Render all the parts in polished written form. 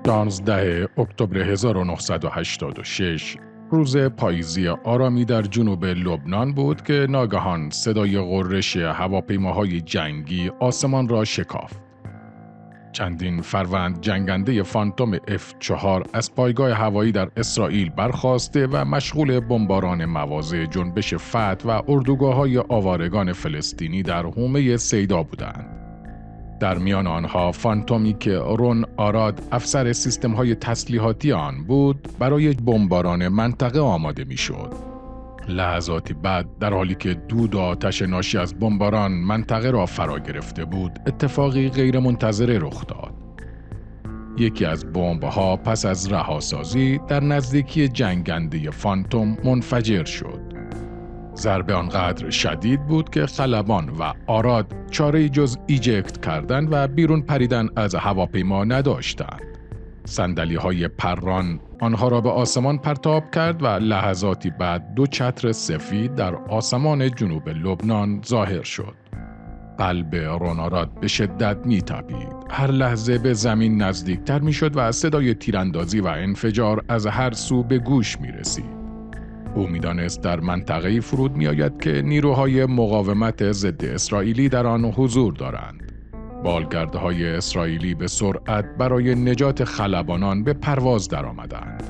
16 اکتبر 1986 روز پاییزی آرامی در جنوب لبنان بود که ناگهان صدای غرش هواپیماهای جنگی آسمان را شکافت. چندین فروند جنگنده فانتوم F4 از پایگاه هوایی در اسرائیل برخاسته و مشغول بمباران مواضع جنبش فتح و اردوگاه‌های آوارگان فلسطینی در حومه سیدا بودند. در میان آنها فانتومی که رون آراد افسر سیستم‌های تسلیحاتی آن بود برای بمباران منطقه آماده می‌شد. لحظاتی بعد در حالی که دود و آتش ناشی از بمباران منطقه را فرا گرفته بود، اتفاقی غیرمنتظره رخ داد. یکی از بمب‌ها پس از رهاسازی در نزدیکی جنگنده فانتوم منفجر شد. ضربه آنقدر شدید بود که خلبان و آراد چاره‌ای جز ایجکت کردند و بیرون پریدن از هواپیما نداشتند. صندلی‌های پران آنها را به آسمان پرتاب کرد و لحظاتی بعد دو چتر سفید در آسمان جنوب لبنان ظاهر شد. قلب رون آراد به شدت می‌تپید. هر لحظه به زمین نزدیکتر می‌شد و صدای تیراندازی و انفجار از هر سو به گوش می‌رسید. او می‌دانست در منطقه‌ای فرود می‌آید که نیروهای مقاومت ضد اسرائیلی در آن حضور دارند. بالگردهای اسرائیلی به سرعت برای نجات خلبانان به پرواز درآمدند.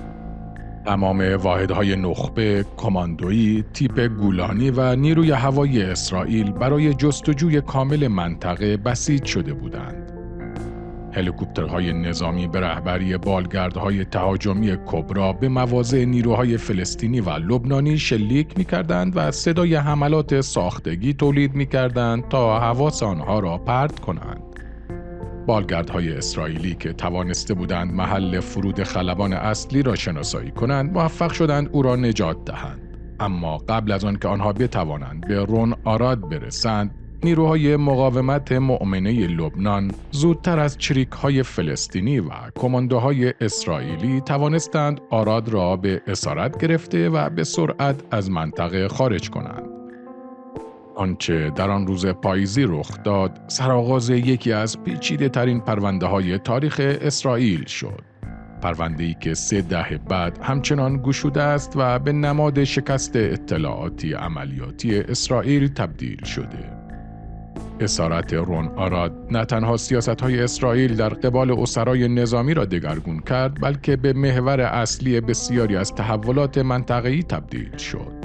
تمام واحدهای نخبه، کماندویی، تیپ گولانی و نیروی هوایی اسرائیل برای جستجوی کامل منطقه بسیج شده بودند. هلیکوپترهای نظامی به رهبری بالگردهای تهاجمی کبرا به مواضع نیروهای فلسطینی و لبنانی شلیک می‌کردند و صدای حملات ساختگی تولید می‌کردند تا حواس آنها را پرت کنند. بالگردهای اسرائیلی که توانسته بودند محل فرود خلبان اصلی را شناسایی کنند، موفق شدند او را نجات دهند. اما قبل از آن که آنها بتوانند به رون آراد برسند، نیروهای مقاومت مؤمنه لبنان زودتر از چریک‌های فلسطینی و کماندوهای اسرائیلی توانستند آراد را به اسارت گرفته و به سرعت از منطقه خارج کنند. آنچه در آن روز پاییزی رخ داد، سرآغاز یکی از پیچیده‌ترین پرونده‌های تاریخ اسرائیل شد. پرونده‌ای که 3 دهه بعد همچنان گشوده است و به نماد شکست اطلاعاتی عملیاتی اسرائیل تبدیل شده. اسارت رون آراد نه تنها سیاست‌های اسرائیل در قبال اسرای نظامی را دگرگون کرد، بلکه به محور اصلی بسیاری از تحولات منطقه‌ای تبدیل شد.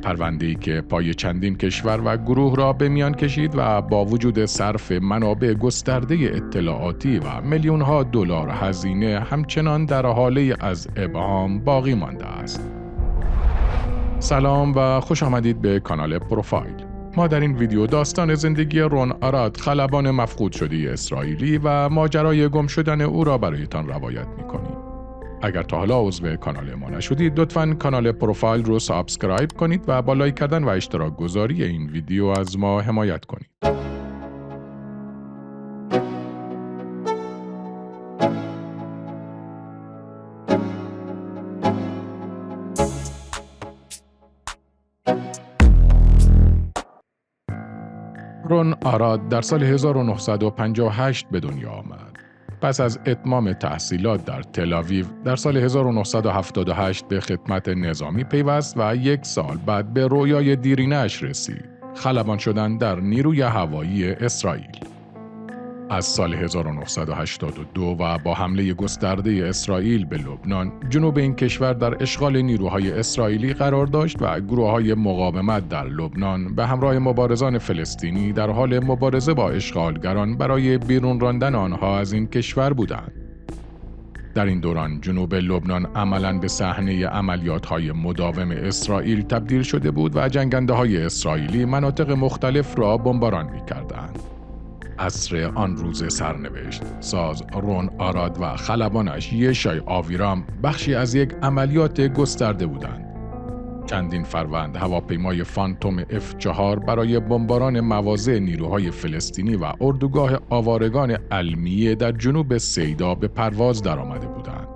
پرونده‌ای که پای چندین کشور و گروه را به میان کشید و با وجود صرف منابع گسترده اطلاعاتی و میلیون‌ها دلار هزینه همچنان در حاله از ابهام باقی مانده است. سلام و خوش آمدید به کانال پروفایل. ما در این ویدیو داستان زندگی رون آراد، خلبان مفقود شده اسرائیلی و ماجرای گم شدن او را برایتان روایت می‌کنیم. اگر تا حالا عضو کانال ما نشدید، لطفاً کانال پروفایل رو سابسکرایب کنید و با لایک کردن و اشتراک گذاری این ویدیو از ما حمایت کنید. رون آراد در سال 1958 به دنیا آمد. پس از اتمام تحصیلات در تل‌آویو در سال 1978 به خدمت نظامی پیوست و 1 سال بعد به رویای دیرینه‌اش رسید: خلبان شدن در نیروی هوایی اسرائیل. از سال 1982 و با حمله گسترده اسرائیل به لبنان، جنوب این کشور در اشغال نیروهای اسرائیلی قرار داشت و گروه‌های مقاومت در لبنان به همراه مبارزان فلسطینی در حال مبارزه با اشغالگران برای بیرون راندن آنها از این کشور بودند. در این دوران جنوب لبنان عملاً به صحنه عملیات‌های مداوم اسرائیل تبدیل شده بود و جنگنده‌های اسرائیلی مناطق مختلف را بمباران می‌کردند. عصر آن روز سرنوشت ساز رون آراد و خلبانش یشای آویرام بخشی از یک عملیات گسترده بودند. چندین فروند هواپیمای فانتوم F4 برای بمباران مواضع نیروهای فلسطینی و اردوگاه آوارگان المیه در جنوب سیدا به پرواز درآمده بودند.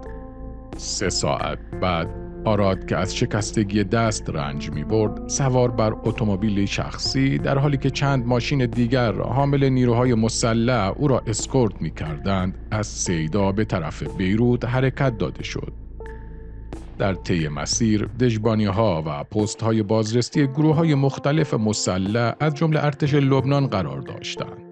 3 ساعت بعد آراد که از شکستگی دست رنج می‌برد، سوار بر اتومبیل شخصی در حالی که چند ماشین دیگر حامل نیروهای مسلح او را اسکورت می‌کردند، از سیدا به طرف بیروت حرکت داده شد. در طی مسیر، دژبانی‌ها و پست‌های بازرسی گروه‌های مختلف مسلح از جمله ارتش لبنان قرار داشتند.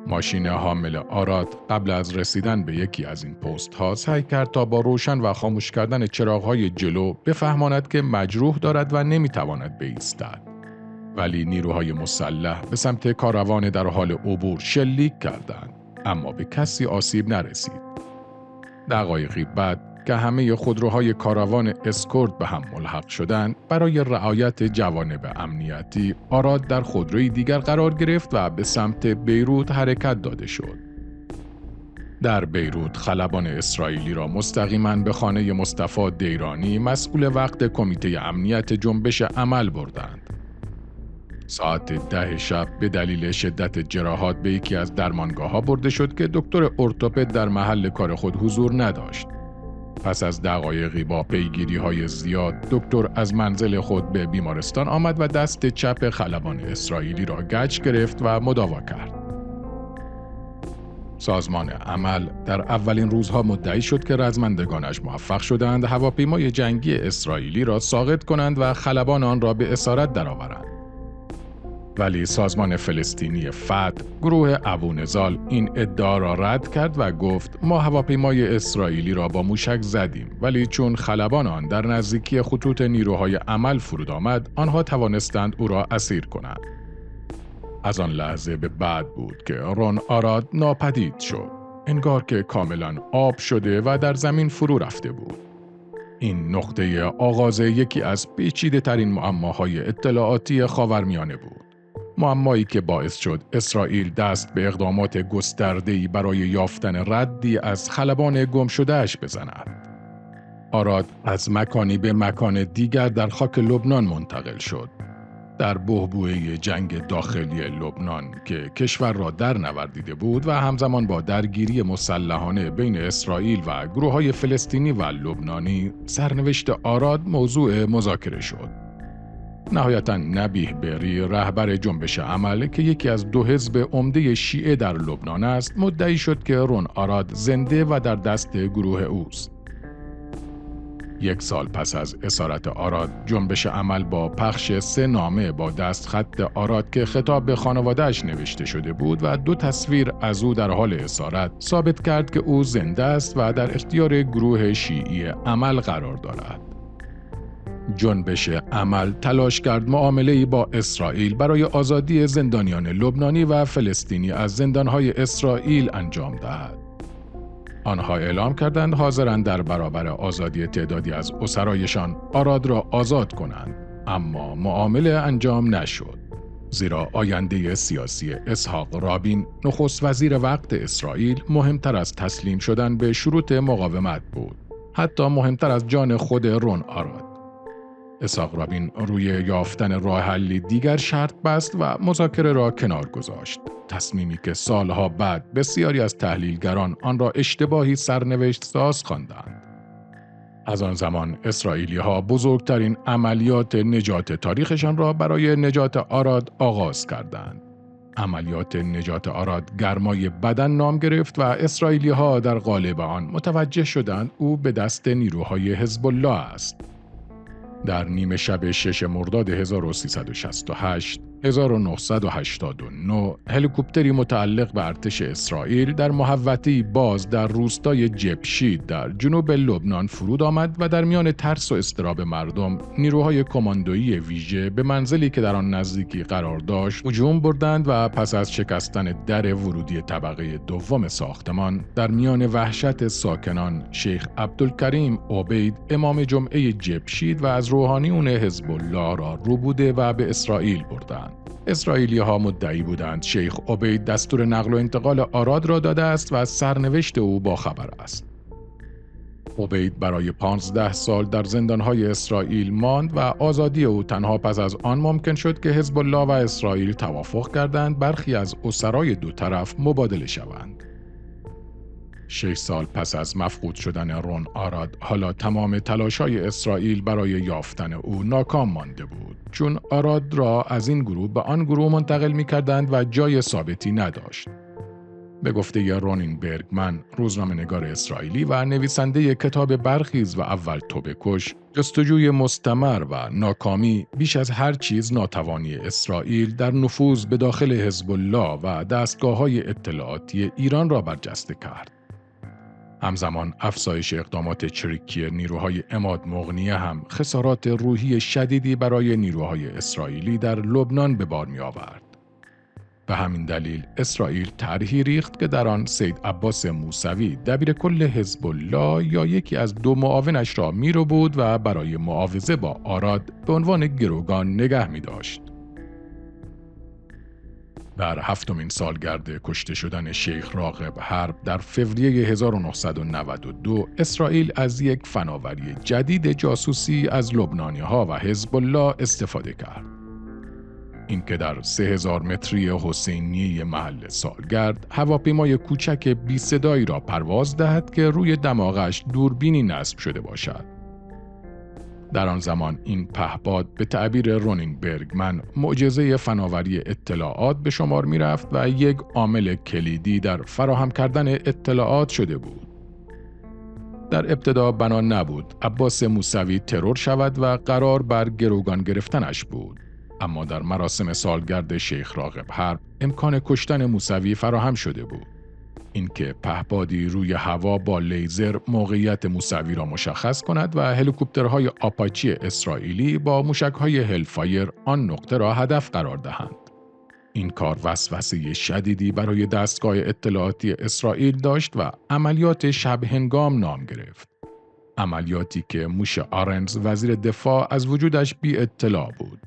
ماشین حامل آراد قبل از رسیدن به یکی از این پست‌ها سعی کرد تا با روشن و خاموش کردن چراغ‌های جلو بفهماند که مجروح دارد و نمی‌تواند بایستد. ولی نیروهای مسلح به سمت کاروان در حال عبور شلیک کردند، اما به کسی آسیب نرسید. دقایقی بعد که همه خودروهای کاروان اسکورت به هم ملحق شدند، برای رعایت جوانب امنیتی، آراد در خودروی دیگر قرار گرفت و به سمت بیروت حرکت داده شد. در بیروت خلبان اسرائیلی را مستقیما به خانه مصطفی دیرانی، مسئول وقت کمیته امنیت جنبش عمل بردند. ساعت 10 شب به دلیل شدت جراحات به یکی از درمانگاه‌ها برده شد که دکتر ارتوپد در محل کار خود حضور نداشت. پس از دقایقی با پیگیری‌های زیاد، دکتر از منزل خود به بیمارستان آمد و دست چپ خلبان اسرائیلی را گچ گرفت و مداوا کرد. سازمان عمل در اولین روزها مدعی شد که رزمندگانش موفق شدند هواپیمای جنگی اسرائیلی را ساقط کنند و خلبان آن را به اسارت درآورند. ولی سازمان فلسطینی فتح، گروه ابونضال، این ادعا را رد کرد و گفت ما هواپیمای اسرائیلی را با موشک زدیم، ولی چون خلبان آن در نزدیکی خطوط نیروهای عمل فرود آمد، آنها توانستند او را اسیر کنند. از آن لحظه به بعد بود که رون آراد ناپدید شد، انگار که کاملا آب شده و در زمین فرو رفته بود. این نقطه آغاز یکی از پیچیده‌ترین معماهای اطلاعاتی خاورمیانه بود. معمایی که باعث شد اسرائیل دست به اقدامات گسترده‌ای برای یافتن ردی از خلبان گم شده‌اش بزند. آراد از مکانی به مکان دیگر در خاک لبنان منتقل شد. در بحبوحه جنگ داخلی لبنان که کشور را در نوردیده بود و همزمان با درگیری مسلحانه بین اسرائیل و گروه‌های فلسطینی و لبنانی، سرنوشت آراد موضوع مذاکره شد. نهایتاً نبیه بری، رهبر جنبش عمل که یکی از دو حزب عمده شیعه در لبنان است، مدعی شد که رون آراد زنده و در دست گروه اوست. 1 سال پس از اسارت آراد، جنبش عمل با پخش 3 نامه با دستخط آراد که خطاب به خانواده‌اش نوشته شده بود و 2 تصویر از او در حال اسارت، ثابت کرد که او زنده است و در اختیار گروه شیعی عمل قرار دارد. جنبش عمل تلاش کرد معامله‌ای با اسرائیل برای آزادی زندانیان لبنانی و فلسطینی از زندان‌های اسرائیل انجام دهد. آنها اعلام کردند حاضرند در برابر آزادی تعدادی از اسرایشان آراد را آزاد کنند، اما معامله انجام نشد. زیرا آینده سیاسی اسحاق رابین، نخست وزیر وقت اسرائیل، مهمتر از تسلیم شدن به شروط مقاومت بود، حتی مهمتر از جان خود رون آراد. اسحاق رابین روی یافتن راه حلی دیگر شرط بست و مذاکره را کنار گذاشت. تصمیمی که سالها بعد بسیاری از تحلیلگران آن را اشتباهی سرنوشت ساز خواندند. از آن زمان اسرائیلی‌ها بزرگترین عملیات نجات تاریخشان را برای نجات آراد آغاز کردند. عملیات نجات آراد گرمای بدن نام گرفت و اسرائیلی‌ها در قالب آن متوجه شدند او به دست نیروهای حزب الله است. در نیمه شب 6 مرداد 1368 1989 هلیکوپتری متعلق به ارتش اسرائیل در محوطه‌ای باز در روستای جبشید در جنوب لبنان فرود آمد و در میان ترس و اضطراب مردم، نیروهای کماندویی ویژه به منزلی که در آن نزدیکی قرار داشت هجوم بردند و پس از شکستن در ورودی طبقه دوم ساختمان، در میان وحشت ساکنان، شیخ عبدالکریم عبید، امام جمعه جبشید و از روحانیون حزب الله را روبوده و به اسرائیل بردند. اسرائیلی‌ها مدعی بودند شیخ عبید دستور نقل و انتقال آراد را داده است و از سرنوشت او باخبر است. عبید برای 15 سال در زندان‌های اسرائیل ماند و آزادی او تنها پس از آن ممکن شد که حزب الله و اسرائیل توافق کردند برخی از اسرای دو طرف مبادله شوند. 6 سال پس از مفقود شدن رون آراد، حالا تمام تلاش‌های اسرائیل برای یافتن او ناکام مانده بود، چون آراد را از این گروه به آن گروه منتقل می‌کردند و جای ثابتی نداشت. به گفته رونین برگمن، روزنامه‌نگار اسرائیلی و نویسنده کتاب برخیز و اول تو بکش، جستجوی مستمر و ناکامی بیش از هر چیز ناتوانی اسرائیل در نفوذ به داخل حزب الله و دستگاه‌های اطلاعاتی ایران را برجسته کرد. همزمان افزایش اقدامات چریکی نیروهای عماد مغنیه هم خسارات روحی شدیدی برای نیروهای اسرائیلی در لبنان به بار می‌آورد. به همین دلیل اسرائیل طرحی ریخت که در آن سید عباس موسوی، دبیر کل حزب الله، یا یکی از 2 معاونش را می‌ربود و برای معاوضه با آراد به عنوان گروگان نگه می‌داشت. در 7مین سالگرد کشته شدن شیخ راغب حرب در فوریه 1992 اسرائیل از یک فناوری جدید جاسوسی از لبنانی‌ها و حزب الله استفاده کرد. اینکه در 3000 متری حسینیه محل سالگرد هواپیمای کوچک بی صدایی را پرواز دهد که روی دماغش دوربینی نصب شده باشد. در آن زمان این پهپاد به تعبیر رونین برگمن معجزه فناوری اطلاعات به شمار می رفت و یک عامل کلیدی در فراهم کردن اطلاعات شده بود. در ابتدا بنا نبود عباس موسوی ترور شود و قرار بر گروگان گرفتنش بود. اما در مراسم سالگرد شیخ راغب حرب امکان کشتن موسوی فراهم شده بود. اینکه پهپادی روی هوا با لیزر موقعیت موسوی را مشخص کند و هلیکوپترهای آپاچی اسرائیلی با موشک‌های هلفایر آن نقطه را هدف قرار دهند. این کار وسوسه شدیدی برای دستگاه اطلاعاتی اسرائیل داشت و عملیات شب هنگام نام گرفت. عملیاتی که موش آرنز وزیر دفاع از وجودش بی اطلاع بود.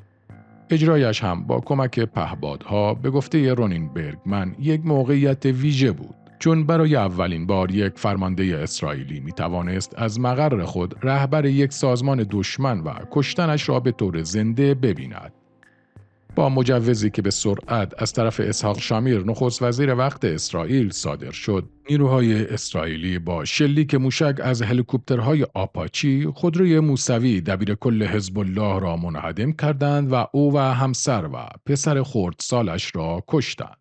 اجرایش هم با کمک پهپادها به گفته رونین برگمن یک موقعیت ویژه بود، چون برای اولین بار یک فرمانده اسرائیلی می توانست از مقر خود رهبر یک سازمان دشمن و کشتنش را به طور زنده ببیند. با مجوزی که به سرعت از طرف اسحاق شامیر نخست وزیر وقت اسرائیل صادر شد، نیروهای اسرائیلی با شلیک موشک از هلیکوپترهای آپاچی خودروی موسوی دبیر کل حزب الله را منهدم کردند و او و همسر و پسر خردسالش را کشتند.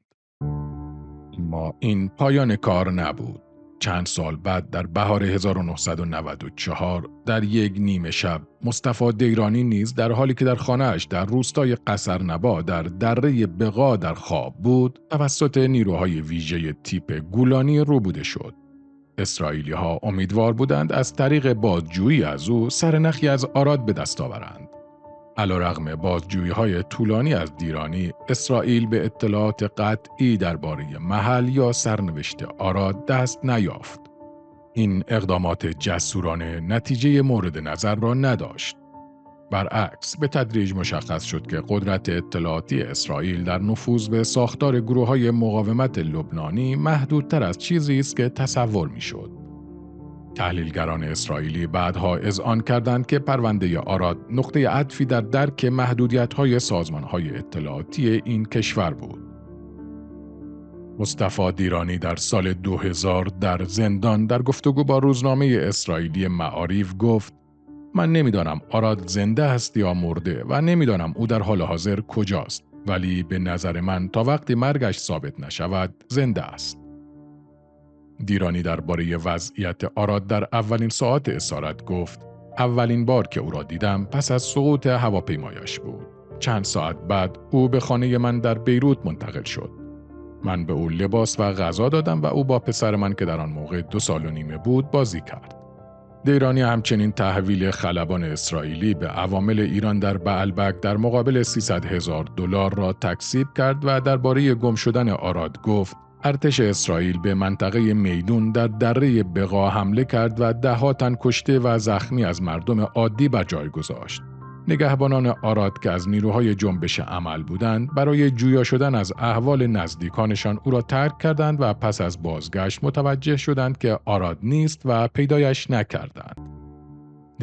اما این پایان کار نبود. چند سال بعد در بهار 1994 در یک نیمه شب مصطفی دیرانی نیز در حالی که در خانه‌اش در روستای قصرنبا در دره بقا در خواب بود توسط نیروهای ویژه تیپ گولانی روبوده شد. اسرائیلی‌ها امیدوار بودند از طریق بازجویی از او سرنخی از آراد به دست آورند. علیرغم بازجویی‌های طولانی از دیرانی، اسرائیل به اطلاعات قطعی درباره محل یا سرنوشت آراد دست نیافت. این اقدامات جسورانه نتیجه مورد نظر را نداشت. برعکس، به تدریج مشخص شد که قدرت اطلاعاتی اسرائیل در نفوذ به ساختار گروه‌های مقاومت لبنانی محدودتر از چیزی است که تصور می‌شد. تحلیلگران اسرائیلی بعدها اذعان کردند که پرونده آراد نقطه عطفی در درک محدودیت‌های سازمان‌های اطلاعاتی این کشور بود. مصطفی دیرانی در سال 2000 در زندان در گفتگو با روزنامه اسرائیلی معاریف گفت: من نمیدانم آراد زنده است یا مرده و نمیدانم او در حال حاضر کجاست، ولی به نظر من تا وقتی مرگش ثابت نشود زنده است. دیرانی درباره وضعیت آراد در اولین ساعات اسارت گفت: اولین بار که او را دیدم پس از سقوط هواپیمایش بود. چند ساعت بعد او به خانه من در بیروت منتقل شد. من به او لباس و غذا دادم و او با پسر من که در آن موقع 2 سال و نیمه بود بازی کرد. دیرانی همچنین تحویل خلبان اسرائیلی به عوامل ایران در بعلبک در مقابل $300,000 را تکذیب کرد و درباره گم شدن آراد گفت: ارتش اسرائیل به منطقه میدون در دره بقا حمله کرد و 10 تن کشته و زخمی از مردم عادی بر جای گذاشت. نگهبانان آراد که از نیروهای جنبش عمل بودند، برای جویا شدن از احوال نزدیکانشان او را ترک کردند و پس از بازگشت متوجه شدند که آراد نیست و پیدایش نکردند.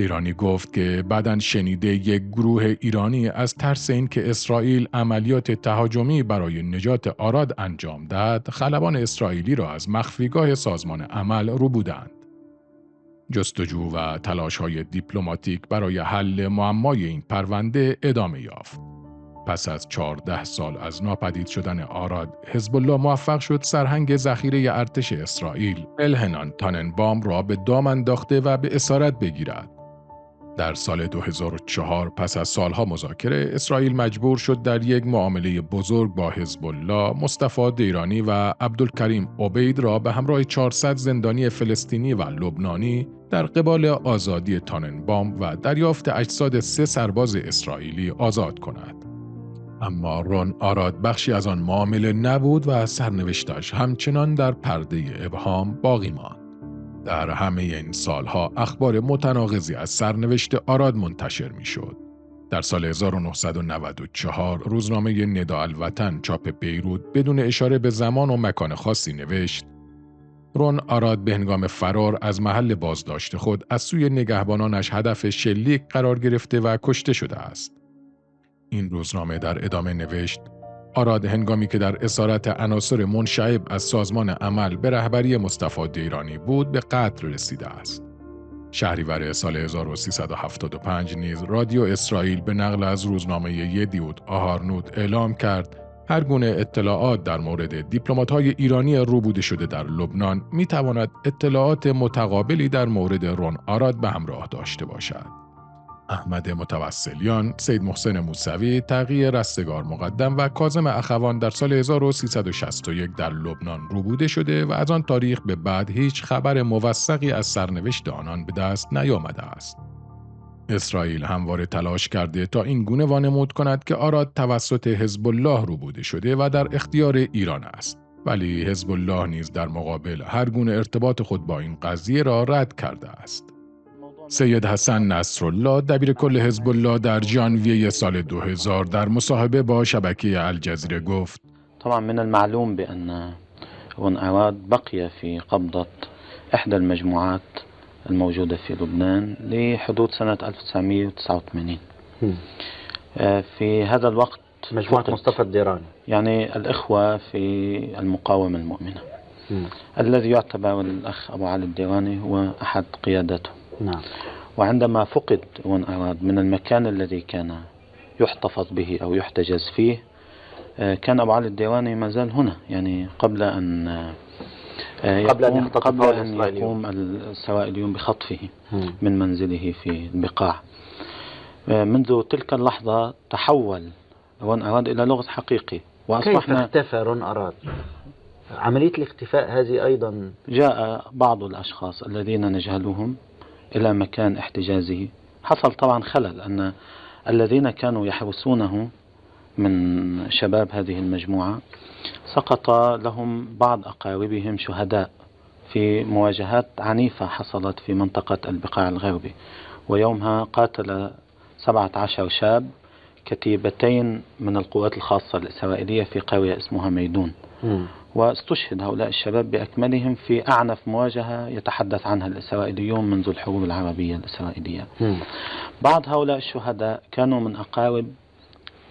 دیرانی گفت که بعداً شنیده یک گروه ایرانی از ترس اینکه اسرائیل عملیات تهاجمی برای نجات آراد انجام دهد، خلبان اسرائیلی را از مخفیگاه سازمان عمل رو بودند. جستجو و تلاش‌های دیپلماتیک برای حل معمای این پرونده ادامه یافت. پس از 14 سال از ناپدید شدن آراد، حزب الله موفق شد سرهنگ ذخیره ارتش اسرائیل، الهنان تاننبام را به دام انداخته و به اسارت بگیرد. در سال 2004 پس از سالها مذاکره، اسرائیل مجبور شد در یک معامله بزرگ با حزب الله، مصطفی دیرانی و عبدالکریم عبید را به همراه 400 زندانی فلسطینی و لبنانی در قبال آزادی تاننبام و دریافت اجساد 3 سرباز اسرائیلی آزاد کند. اما رون آراد بخشی از آن معامله نبود و سرنوشتش همچنان در پرده ابهام باقی ماند. در همه این سالها اخبار متناقضی از سرنوشت آراد منتشر می‌شد. در سال 1994 روزنامه نداء الوطن چاپ بیروت بدون اشاره به زمان و مکان خاصی نوشت: رون آراد به هنگام فرار از محل بازداشت خود از سوی نگهبانانش هدف شلیک قرار گرفته و کشته شده است. این روزنامه در ادامه نوشت: آراد هنگامی که در اسارت عناصر منشعب از سازمان عمل به رهبری مصطفی دیرانی بود به قتل رسیده است. شهریور سال 1375 نیز رادیو اسرائیل به نقل از روزنامه یدیوت آهارنوت اعلام کرد هر گونه اطلاعات در مورد دیپلمات‌های ایرانی روبوده شده در لبنان می‌تواند اطلاعات متقابلی در مورد رون آراد به همراه داشته باشد. احمد متوسلیان، سید محسن موسوی، تقی رستگار مقدم و کاظم اخوان در سال 1361 در لبنان روبوده شده و از آن تاریخ به بعد هیچ خبر موثقی از سرنوشت آنان به دست نیامده است. اسرائیل همواره تلاش کرده تا این گونه وانمود کند که آراد توسط حزب الله روبوده شده و در اختیار ایران است. ولی حزب الله نیز در مقابل هر گونه ارتباط خود با این قضیه را رد کرده است. سید حسن نصرالله دبیر کل حزب الله در ژانویه سال 2000 در مصاحبه با شبکه الجزیره گفت: طبعا من المعلوم بأن رون آراد بقي في قبضة إحدى المجموعات الموجودة في لبنان لحدود سنة 1989. في هذا الوقت مجموعة مصطفى الديراني، يعني الإخوة في المقاومة المؤمنة، الذي يعتبر الأخ أبو علي الديراني هو أحد قياداته. نعم. وعندما فقد رون آراد من المكان الذي كان يحتفظ به أو يحتجز فيه، كان أبو علي الديراني ما زال هنا، يعني قبل أن يقوم الإسرائيليون بخطفه من منزله في البقاع. منذ تلك اللحظة تحول رون آراد إلى لغز حقيقي، وأصبحنا كيف اختفى رون آراد؟ عملية الاختفاء هذه أيضا جاء بعض الأشخاص الذين نجهلهم إلى مكان احتجازه. حصل طبعا خلل أن الذين كانوا يحرسونه من شباب هذه المجموعة سقط لهم بعض أقاربهم شهداء في مواجهات عنيفة حصلت في منطقة البقاع الغربي، ويومها قاتل 17 شاب كتيبتين من القوات الخاصة الإسرائيلية في قرية اسمها ميدون. واستشهد هؤلاء الشباب بأكملهم في أعنف مواجهة يتحدث عنها الإسرائيليون منذ الحروب العربية الإسرائيلية. بعض هؤلاء الشهداء كانوا من أقارب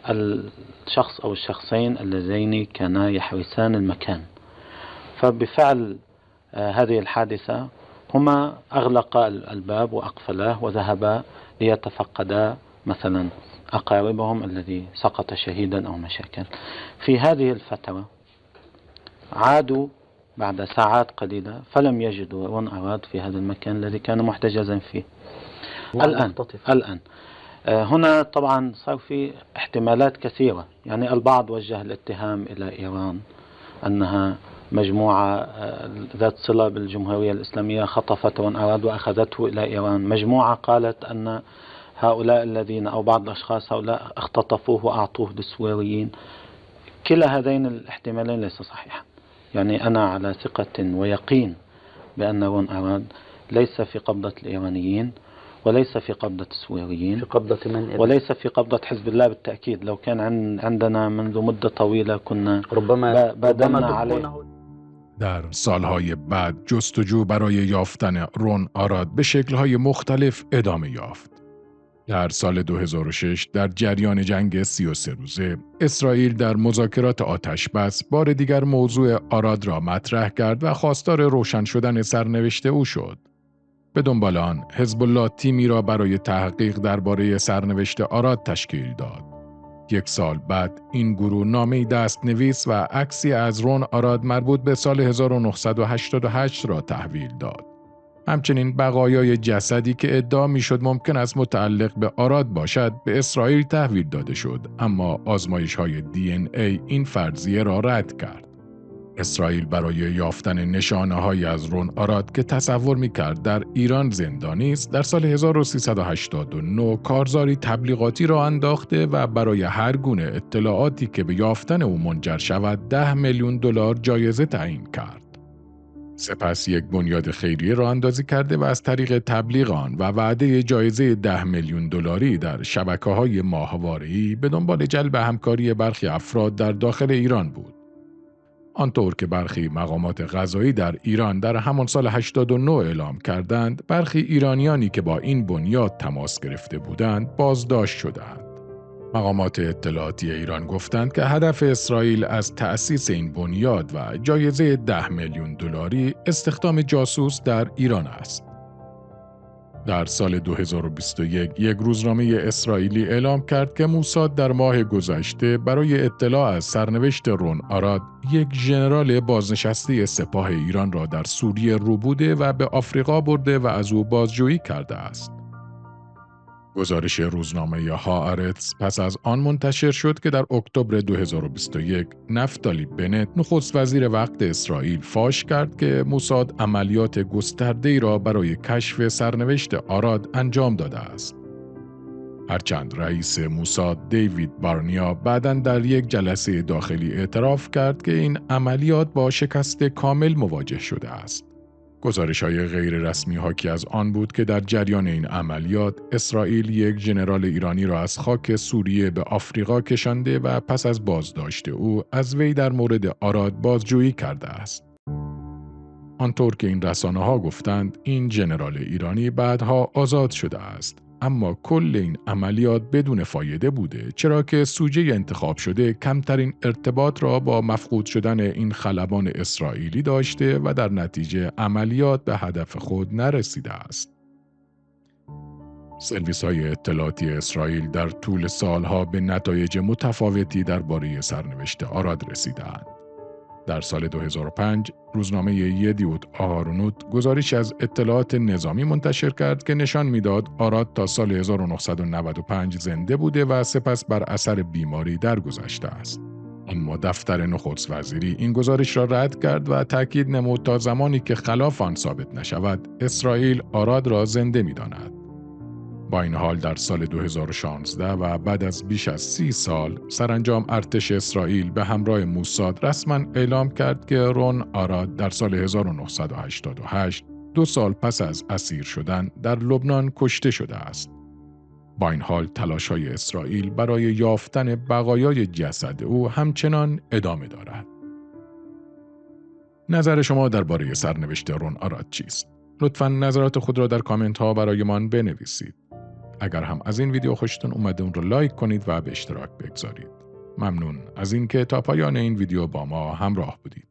الشخص أو الشخصين اللذين كانا يحرسان المكان، فبفعل هذه الحادثة هما أغلقا الباب وأقفلاه وذهبا ليتفقدا مثلا أقاربهم الذي سقط شهيدا أو مشاكل. في هذه الفترة عادوا بعد ساعات قليلة فلم يجدوا رون آراد في هذا المكان الذي كان محتجزا فيه. الآن هنا طبعا صار في احتمالات كثيرة، يعني البعض وجه الاتهام إلى إيران أنها مجموعة ذات صلة بالجمهورية الإسلامية خطفت رون آراد وأخذته إلى إيران. مجموعة قالت أن هؤلاء الذين أو بعض الأشخاص هؤلاء اختطفوه وأعطوه للسويريين. كلا هذين الاحتمالين ليس صحيحا. يعني أنا على ثقة ويقين بأن رون آراد ليس في قبضة الإيرانيين وليس في قبضة السويريين، في قبضة من وليس في قبضة حزب الله بالتأكيد. لو كان عندنا منذ مدة طويلة كنا ربما بدلنا عليه. در سالهای بعد جستجو برای یافتن رون آراد به شکل‌های مختلف ادامه یافت. در سال 2006 در جریان جنگ 33 روزه، اسرائیل در مذاکرات آتش‌بس بار دیگر موضوع آراد را مطرح کرد و خواستار روشن شدن سرنوشت او شد. به دنبال آن، حزب الله تیمی را برای تحقیق درباره سرنوشت آراد تشکیل داد. 1 سال بعد این گروه نامه‌ای دست‌نویس و عکسی از رون آراد مربوط به سال 1988 را تحویل داد. همچنین بقایای جسدی که ادعا می‌شد ممکن است متعلق به آراد باشد به اسرائیل تحویل داده شد، اما آزمایش‌های DNA این فرضیه را رد کرد. اسرائیل برای یافتن نشانه‌هایی از رون آراد که تصور می‌کرد در ایران زندانی است، در سال 1389 کارزاری تبلیغاتی را انداخته و برای هر گونه اطلاعاتی که به یافتن او منجر شود 10 میلیون دلار جایزه تعیین کرد. سپس یک بنیاد خیریه راه اندازی کرده و از طریق تبلیغ آن و وعده جایزه 10 میلیون دلاری در شبکه‌های ماهواره‌ای به دنبال جلب همکاری برخی افراد در داخل ایران بود. آنطور که برخی مقامات قضایی در ایران در همان سال 89 اعلام کردند، برخی ایرانیانی که با این بنیاد تماس گرفته بودند بازداشت شدند. مقامات اطلاعاتی ایران گفتند که هدف اسرائیل از تأسیس این بنیاد و جایزه 10 میلیون دلاری استخدام جاسوس در ایران است. در سال 2021 یک روزنامه اسرائیلی اعلام کرد که موساد در ماه گذشته برای اطلاع از سرنوشت رون آراد یک ژنرال بازنشسته سپاه ایران را در سوریه روبوده و به آفریقا برده و از او بازجویی کرده است. گزارش روزنامه هآرتس پس از آن منتشر شد که در اکتبر 2021 نفتالی بنت نخست وزیر وقت اسرائیل فاش کرد که موساد عملیات گسترده‌ای را برای کشف سرنوشت آراد انجام داده است. هرچند رئیس موساد دیوید بارنیا بعداً در یک جلسه داخلی اعتراف کرد که این عملیات با شکست کامل مواجه شده است. گزارش‌های غیر رسمی حاکی از آن بود که در جریان این عملیات اسرائیل یک ژنرال ایرانی را از خاک سوریه به آفریقا کشانده و پس از بازداشت او از وی در مورد آراد بازجویی کرده است. آنطور که این رسانه‌ها گفتند، این ژنرال ایرانی بعدها آزاد شده است، اما کل این عملیات بدون فایده بوده، چرا که سوژه انتخاب شده کمترین ارتباط را با مفقود شدن این خلبان اسرائیلی داشته و در نتیجه عملیات به هدف خود نرسیده است. سرویس‌های اطلاعاتی اسرائیل در طول سالها به نتایج متفاوتی درباره سرنوشت آراد رسیدند. در سال 2005 روزنامه یدیوت آهارونوت گزارش از اطلاعات نظامی منتشر کرد که نشان میداد آراد تا سال 1995 زنده بوده و سپس بر اثر بیماری درگذشته است. اما دفتر نخست وزیری این گزارش را رد کرد و تاکید نمود تا زمانی که خلاف آن ثابت نشود، اسرائیل آراد را زنده می‌داند. با این حال در سال 2016 و بعد از بیش از 30 سال سرانجام ارتش اسرائیل به همراه موساد رسما اعلام کرد که رون آراد در سال 1988 2 سال پس از اسیر شدن در لبنان کشته شده است. با این حال تلاش‌های اسرائیل برای یافتن بقایای جسد او همچنان ادامه دارد. نظر شما درباره سرنوشت رون آراد چیست؟ لطفاً نظرات خود را در کامنت ها برایمان بنویسید. اگر هم از این ویدیو خوشتون اومده اون رو لایک کنید و به اشتراک بگذارید. ممنون از اینکه تا پایان این ویدیو با ما همراه بودید.